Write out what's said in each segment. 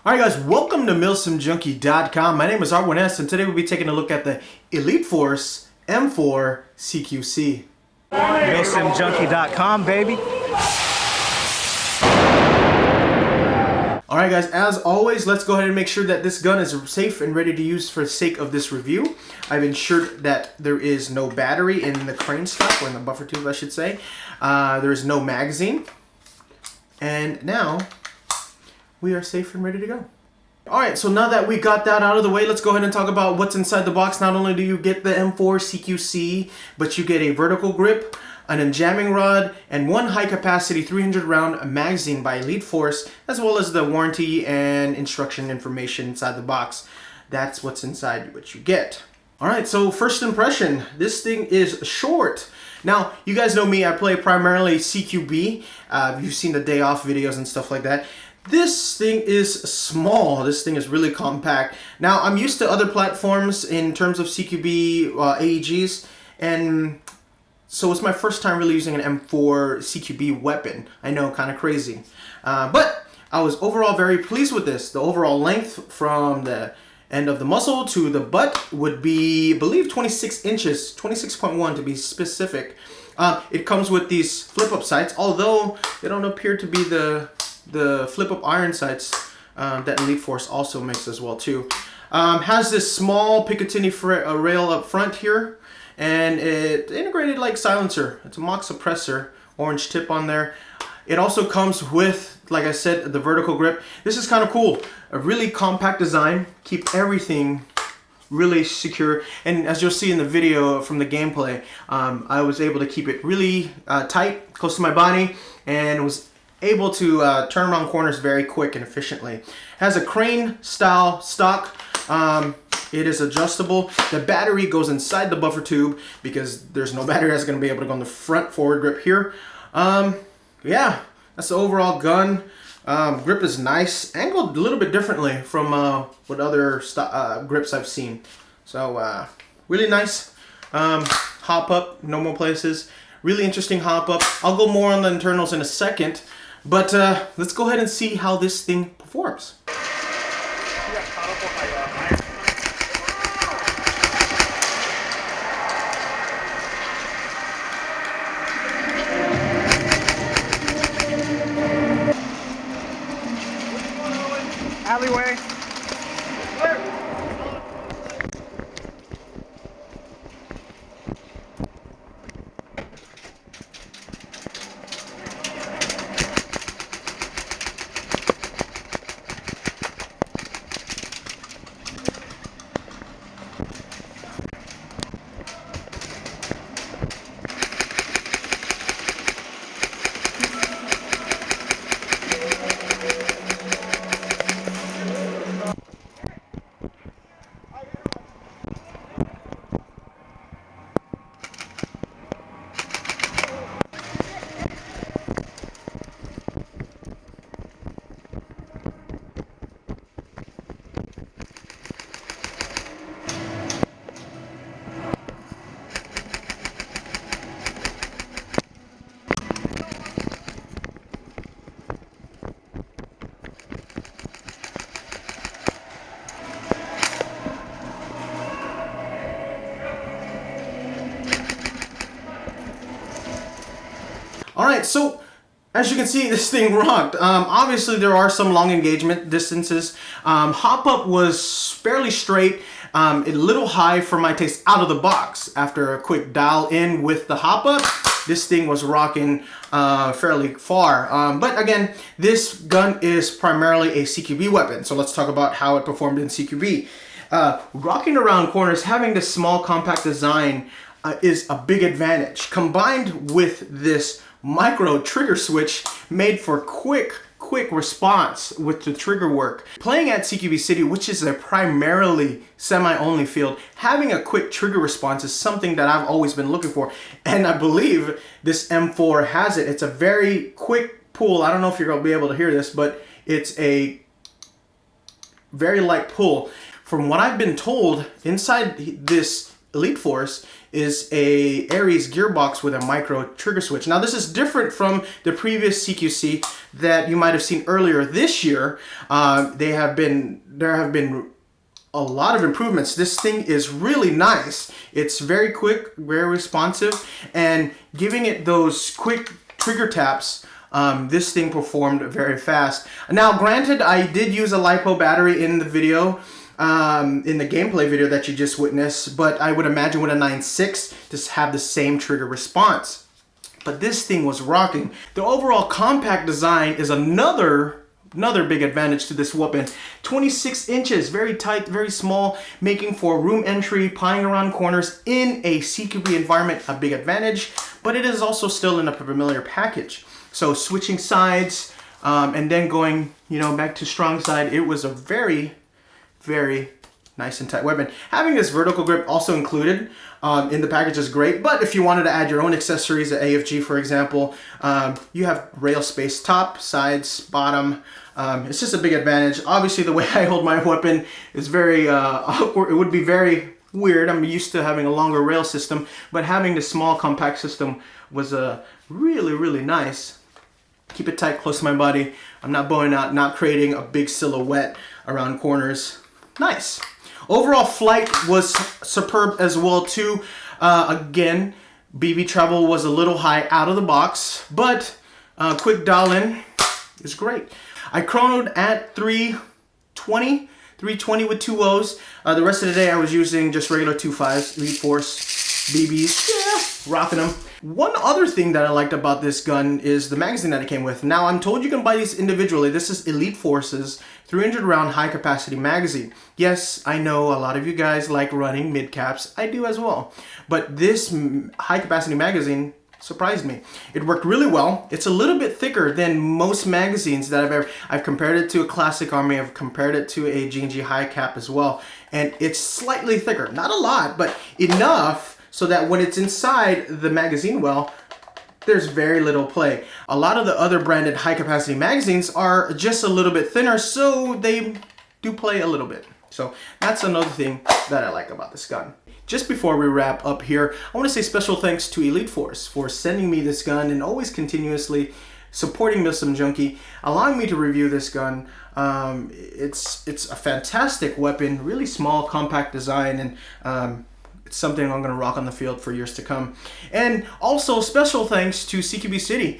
Alright guys, welcome to MilSimJunkie.com. My name is R1S and today we'll be taking a look at the Elite Force M4 CQC. MilSimJunkie.com, baby. Alright guys, as always, let's go ahead and make sure that this gun is safe and ready to use for the sake of this review. I've ensured that there is no battery in the crane stock, or in the buffer tube I should say. There is no magazine. And now we are safe and ready to go. Alright, so now that we got that out of the way, let's go ahead and talk about what's inside the box. Not only do you get the M4 CQC, but you get a vertical grip, an enjamming rod, and one high-capacity 300-round magazine by Elite Force, as well as the warranty and instruction information inside the box. That's what's inside what you get. Alright, so first impression, this thing is short. Now, you guys know me, I play primarily CQB. You've seen the day off videos and stuff like that. This thing is small. This thing is really compact. Now, I'm used to other platforms in terms of CQB aegs, and so it's my first time really using an M4 CQB weapon. I know, kind of crazy. But I was overall very pleased with this. The overall length from the end of the muzzle to the butt would be, I believe, 26 inches, 26.1 to be specific. It comes with these flip-up sights, although they don't appear to be the flip-up iron sights that Elite Force also makes as well too. Has this small Picatinny rail up front here, and it integrated like silencer. It's a mock suppressor, orange tip on there. It also comes with, like I said, the vertical grip. This is kind of cool. A really compact design, keep everything really secure, and as you'll see in the video from the gameplay, I was able to keep it really tight, close to my body, and was able to turn around corners very quick and efficiently. It has a crane style stock. It is adjustable. The battery goes inside the buffer tube because there's no battery that's going to be able to go on the front forward grip here. Yeah, that's the overall gun. Grip is nice, angled a little bit differently from what other grips I've seen. So really nice. Hop up, normal places. Really interesting hop up. I'll go more on the internals in a second, but let's go ahead and see how this thing performs. Alleyway. Alright, so as you can see, this thing rocked. Obviously, there are some long engagement distances. Hop up was fairly straight, a little high for my taste out of the box. After a quick dial in with the hop up, this thing was rocking fairly far. But again, this gun is primarily a CQB weapon, so let's talk about how it performed in CQB. Rocking around corners, having this small compact design is a big advantage. Combined with this micro trigger switch made for quick response with the trigger work. Playing at CQB City, which is a primarily semi-only field, having a quick trigger response is something that I've always been looking for, and I believe this M4 has it. It's a very quick pull. I don't know if you're going to be able to hear this, but it's a very light pull. From what I've been told, inside this Elite Force is a aegs gearbox with a micro trigger switch. Now this is different from the previous CQC that you might have seen earlier this year. There have been a lot of improvements. This thing is really nice. It's very quick, very responsive, and giving it those quick trigger taps, this thing performed very fast. Now granted, I did use a LiPo battery in the video, in the gameplay video that you just witnessed, but I would imagine with a 9.6 to have the same trigger response. But this thing was rocking. The overall compact design is another big advantage to this weapon. 26 inches, very tight, very small, making for room entry, plying around corners in a CQB environment a big advantage, but it is also still in a familiar package. So switching sides and then going, back to strong side, it was a very, very nice and tight weapon. Having this vertical grip also included in the package is great, but if you wanted to add your own accessories, an AFG for example, you have rail space top, sides, bottom. It's just a big advantage. Obviously the way I hold my weapon is very awkward. It would be very weird. I'm used to having a longer rail system, but having this small compact system was really, really nice. Keep it tight, close to my body. I'm not bowing out, not creating a big silhouette around corners. Nice. Overall flight was superb as well too. Again, BB travel was a little high out of the box, but quick dial in is great. I chronoed at 320 with 2 O's. The rest of the day I was using just regular 2.5s, Elite Force BBs, yeah, rocking them. One other thing that I liked about this gun is the magazine that it came with. Now I'm told you can buy these individually. This is Elite Force's 300 round high capacity magazine. Yes, I know a lot of you guys like running mid caps. I do as well. But this high capacity magazine surprised me. It worked really well. It's a little bit thicker than most magazines that I've compared it to a Classic Army. I've compared it to a G&G high cap as well. And it's slightly thicker. Not a lot, but enough so that when it's inside the magazine well, there's very little play. A lot of the other branded high capacity magazines are just a little bit thinner, so they do play a little bit. So that's another thing that I like about this gun. Just before we wrap up here, I want to say special thanks to Elite Force for sending me this gun and always continuously supporting MilSimJunkie, allowing me to review this gun. It's a fantastic weapon, really small, compact design, and it's something I'm going to rock on the field for years to come. And also special thanks to CQB CITY.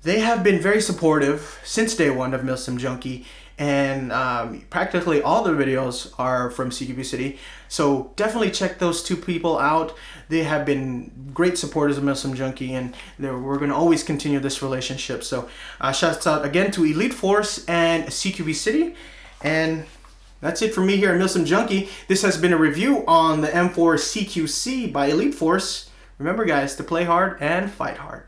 They have been very supportive since day one of MilSimJunkie, and practically all the videos are from CQB CITY. So definitely check those two people out. They have been great supporters of MilSimJunkie, and we're going to always continue this relationship. So shouts out again to Elite Force and CQB CITY. And that's it for me here at MilSimJunkie. This has been a review on the M4 CQC by Elite Force. Remember guys, to play hard and fight hard.